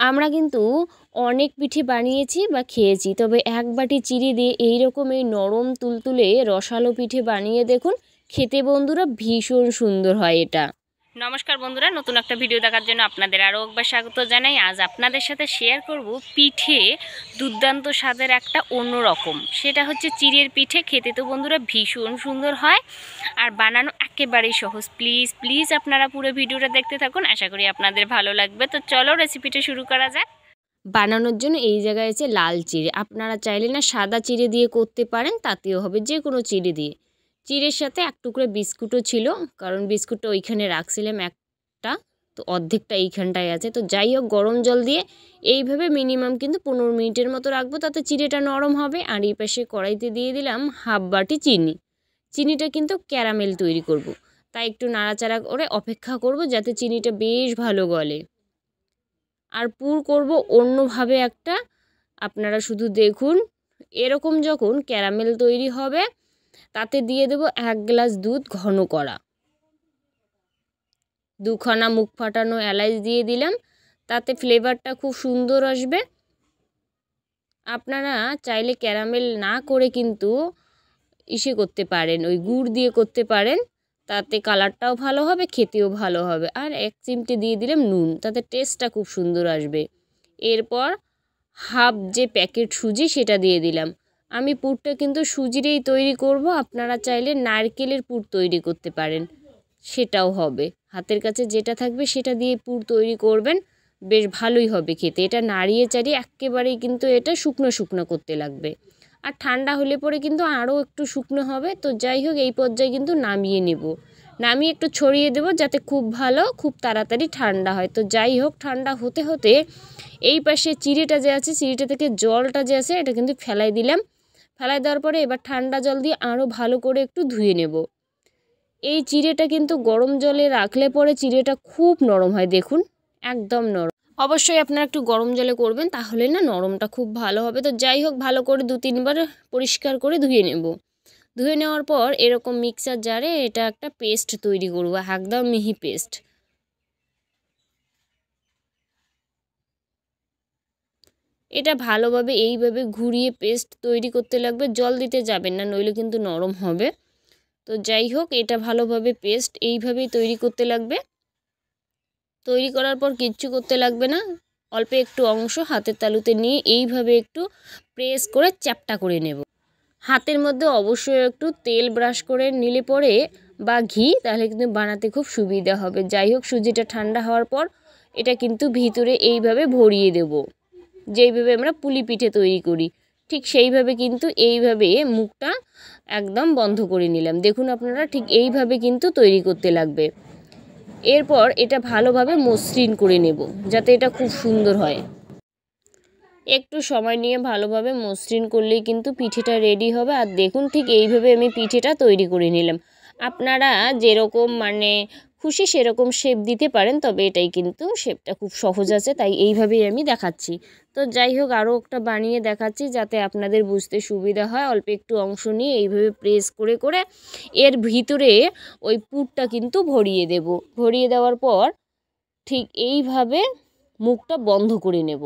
আমরা কিন্তু অনেক পিঠে বানিয়েছি বা খেয়েছি, তবে এক বাটি চিড়ে দিয়ে এইরকম এই নরম তুলতুলে রসালো পিঠে বানিয়ে দেখুন, খেতে বন্ধুরা ভীষণ সুন্দর হয় এটা। নমস্কার বন্ধুরা, নতুন একটা ভিডিও দেখার জন্য আপনাদের আরও একবার স্বাগত জানাই। আজ আপনাদের সাথে শেয়ার করব পিঠে দুর্দান্ত স্বাদের একটা অন্যরকম, সেটা হচ্ছে চিড়ের পিঠে। খেতে তো বন্ধুরা ভীষণ সুন্দর হয় আর বানানো একেবারেই সহজ। প্লিজ প্লিজ আপনারা পুরো ভিডিওটা দেখতে থাকুন, আশা করি আপনাদের ভালো লাগবে। তো চলো রেসিপিটা শুরু করা যাক। বানানোর জন্য এই জায়গায় আছে লাল চিড়ে, আপনারা চাইলে না সাদা চিড়ে দিয়ে করতে পারেন, তাতেও হবে, যে কোনো চিড়ে দিয়ে। চিড়ের সাথে এক টুকরো বিস্কুটও ছিল, কারণ বিস্কুটটা ওইখানে রাখছিলাম একটা, তো অর্ধেকটা এইখানটায় আছে। তো যাই হোক, গরম জল দিয়ে এইভাবে মিনিমাম কিন্তু 15 মিনিটের মতো রাখবো, তাতে চিড়েটা নরম হবে। আর এই পাশে কড়াইতে দিয়ে দিলাম হাফ বাটি চিনি। চিনিটা কিন্তু ক্যারামেল তৈরি করব, তাই একটু নাড়াচাড়া করে অপেক্ষা করব যাতে চিনিটা বেশ ভালো গলে। আর পুর করব অন্যভাবে একটা, আপনারা শুধু দেখুন। এরকম যখন ক্যারামেল তৈরি হবে, তাতে দিয়ে দেব 1 গ্লাস দুধ ঘন করা, 2খানা মুখ ফাটানো এলাচ দিয়ে দিলাম, তাতে ফ্লেভারটা খুব সুন্দর আসবে। আপনারা চাইলে ক্যারামেল না করে কিন্তু ইসে করতে পারেন, ওই গুড় দিয়ে করতে পারেন, তাতে কালারটাও ভালো হবে, খেতেও ভালো হবে। আর 1 চিমটি দিয়ে দিলাম নুন, তাতে টেস্টটা খুব সুন্দর আসবে। এরপর হাফ যে প্যাকেট সুজি সেটা দিয়ে দিলাম। আমি পুরটা কিন্তু সুজিরেই তৈরি করব, আপনারা চাইলে নারকেলের পুর তৈরি করতে পারেন, সেটাও হবে। হাতের কাছে যেটা থাকবে সেটা দিয়ে পুর তৈরি করবেন, বেশ ভালোই হবে খেতে। এটা নাড়িয়ে চাড়িয়ে একেবারেই কিন্তু এটা শুকনো শুকনো করতে লাগবে, আর ঠান্ডা হলে পরে কিন্তু আরও একটু শুকনো হবে। তো যাই হোক, এই পর্যায়ে কিন্তু নামিয়ে নেব, নামিয়ে একটু ছড়িয়ে দেব যাতে খুব ভালো খুব তাড়াতাড়ি ঠান্ডা হয়। তো যাই হোক, ঠান্ডা হতে হতে এই পাশে চিড়েটা যে আছে, চিড়েটা থেকে জলটা যে আছে এটা কিন্তু ফেলাই দিলাম। ফেলাই দেওয়ার পরে এবার ঠান্ডা জল দিয়ে আরও ভালো করে একটু ধুয়ে নেব। এই চিড়েটা কিন্তু গরম জলে রাখলে পরে চিড়েটা খুব নরম হয়, দেখুন একদম নরম। অবশ্যই আপনারা একটু গরম জলে করবেন, তাহলে না নরমটা খুব ভালো হবে। তো যাই হোক, ভালো করে 2-3 বার পরিষ্কার করে ধুয়ে নেব। ধুয়ে নেওয়ার পর এরকম মিক্সার জারে এটা একটা পেস্ট তৈরি করব, একদম মিহি পেস্ট। এটা ভালোভাবে এইভাবে ঘুরিয়ে পেস্ট তৈরি করতে লাগবে, জল দিতে যাবেন না, নইলে কিন্তু নরম হবে। তো যাই হোক, এটা ভালোভাবে পেস্ট এইভাবেই তৈরি করতে লাগবে। তৈরি করার পর কিচ্ছু করতে লাগবে না, অল্প একটু অংশ হাতের তালুতে নিয়ে এইভাবে একটু প্রেস করে চ্যাপটা করে নেব। হাতের মধ্যে অবশ্যই একটু তেল ব্রাশ করে নিলে পরে বা ঘি, তাহলে কিন্তু বানাতে খুব সুবিধা হবে। যাই হোক, সুজিটা ঠান্ডা হওয়ার পর এটা কিন্তু ভিতরে এইভাবে ভরিয়ে দেব, যেইভাবে আমরা পুলি পিঠে তৈরি করি ঠিক সেইভাবে। কিন্তু এইভাবে মুখটা একদম বন্ধ করে নিলাম, দেখুন আপনারা ঠিক এইভাবে কিন্তু তৈরি করতে লাগবে। এরপর এটা ভালোভাবে মসৃণ করে নেব যাতে এটা খুব সুন্দর হয়। একটু সময় নিয়ে ভালোভাবে মসৃণ করলেই কিন্তু পিঠেটা রেডি হবে। আর দেখুন ঠিক এইভাবে আমি পিঠেটা তৈরি করে নিলাম। আপনারা যেরকম খুশি সেরকম শেপ দিতে পারেন, তবে এটাই কিন্তু শেপটা খুব সহজ আছে, তাই এইভাবেই আমি দেখাচ্ছি। তো যাই হোক, আরও একটা বানিয়ে দেখাচ্ছি যাতে আপনাদের বুঝতে সুবিধা হয়। অল্প একটু অংশ নিয়ে এইভাবে প্রেস করে করে এর ভিতরে ওই পুরটা কিন্তু ভরিয়ে দেব। ভরিয়ে দেওয়ার পর ঠিক এইভাবে মুখটা বন্ধ করে নেব।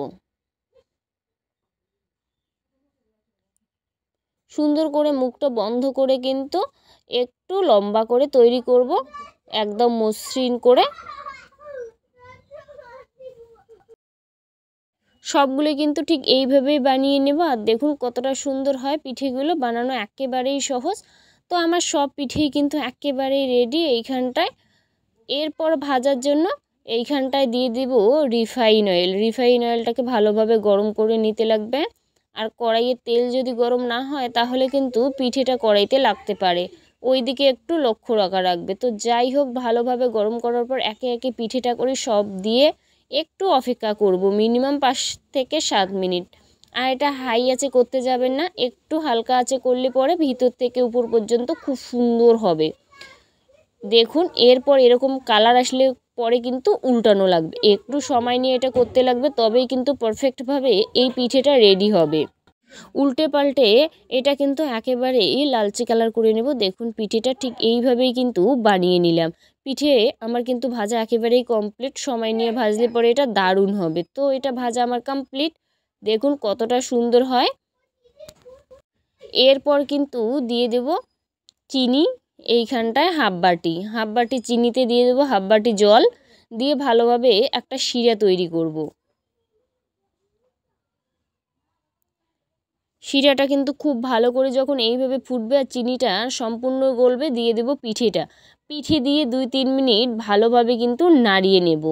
সুন্দর করে মুখটা বন্ধ করে কিন্তু একটু লম্বা করে তৈরি করব, একদম মসৃণ করে। সবগুলো কিন্তু ঠিক এইভাবেই বানিয়ে নেব। আর দেখুন কতটা সুন্দর হয় পিঠেগুলো, বানানো একেবারেই সহজ। তো আমার সব পিঠেই কিন্তু একেবারেই রেডি এইখানটায়। এরপর ভাজার জন্য এইখানটায় দিয়ে দিব রিফাইন অয়েল। রিফাইন অয়েলটাকে ভালোভাবে গরম করে নিতে লাগবে। আর কড়াইয়ের তেল যদি গরম না হয় তাহলে কিন্তু পিঠেটা কড়াইতে লাগতে পারে, ওই দিকে একটু লক্ষ্য রাখবে। তো যাই হোক, ভালোভাবে গরম করার পর একে একে পিঠেটা করে সব দিয়ে একটু অপেক্ষা করব, মিনিমাম 5 থেকে 7 মিনিট। আর এটা হাই আঁচে করতে যাবেন না, একটু হালকা আঁচে করলে পরে ভিতর থেকে উপর পর্যন্ত খুব সুন্দর হবে। দেখুন এরপর এরকম কালার আসলে পরে কিন্তু উল্টানো লাগবে, একটু সময় নিয়ে এটা করতে লাগবে, তবেই কিন্তু পারফেক্টভাবে এই পিঠেটা রেডি হবে। উল্টে পাল্টে এটা কিন্তু একেবারেই লালচে কালার করে নেব। দেখুন পিঠেটা ঠিক এইভাবেই কিন্তু বানিয়ে নিলাম। পিঠে আমার কিন্তু ভাজা একেবারেই কমপ্লিট। সময় নিয়ে ভাজলে পরে এটা দারুণ হবে। তো এটা ভাজা আমার কমপ্লিট, দেখুন কতটা সুন্দর হয়। এরপর কিন্তু দিয়ে দেব চিনি, এইখানটায় হাফ বাটি চিনিতে দিয়ে দেবো হাফ বাটি জল, দিয়ে ভালোভাবে একটা শিরা তৈরি করব। শিরাটা কিন্তু খুব ভালো করে যখন এইভাবে ফুটবে আর চিনিটা সম্পূর্ণ গলবে, দিয়ে দেব পিঠে দিয়ে 2-3 মিনিট ভালোভাবে কিন্তু নাড়িয়ে নেব।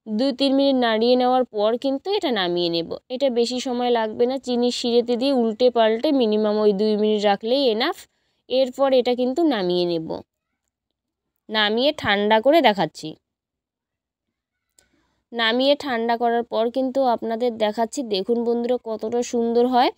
2-3 মিনিট নাড়িয়ে নেওয়ার পর কিন্তু এটা নামিয়ে নেব। এটা বেশি সময় লাগবে না, চিনির শিরেতে দিয়ে উল্টে পাল্টে মিনিমাম ওই 2 মিনিট রাখলেই এনাফ। এরপর এটা কিন্তু নামিয়ে নেব, নামিয়ে ঠান্ডা করে দেখাচ্ছি। নামিয়ে ঠান্ডা করার পর কিন্তু আপনাদের দেখাচ্ছি, দেখুন বন্ধুরা কতটা সুন্দর হয়।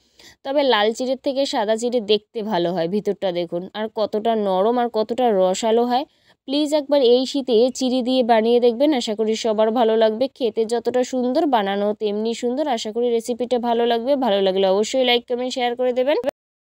তবে লাল চিড়ের থেকে সাদা চিড়ে দেখতে ভালো হয়, ভিতরটা দেখুন আর কতটা নরম আর কতটা রসালো হয়। প্লিজ একবার এই শীতে চিড়ে দিয়ে বানিয়ে দেখবেন, আশা করি সবার ভালো লাগবে। খেতে যতটা সুন্দর বানানো তেমনি সুন্দর। আশা করি রেসিপিটা ভালো লাগবে। ভালো লাগলে অবশ্যই লাইক কমেন্ট শেয়ার করে দেবেন।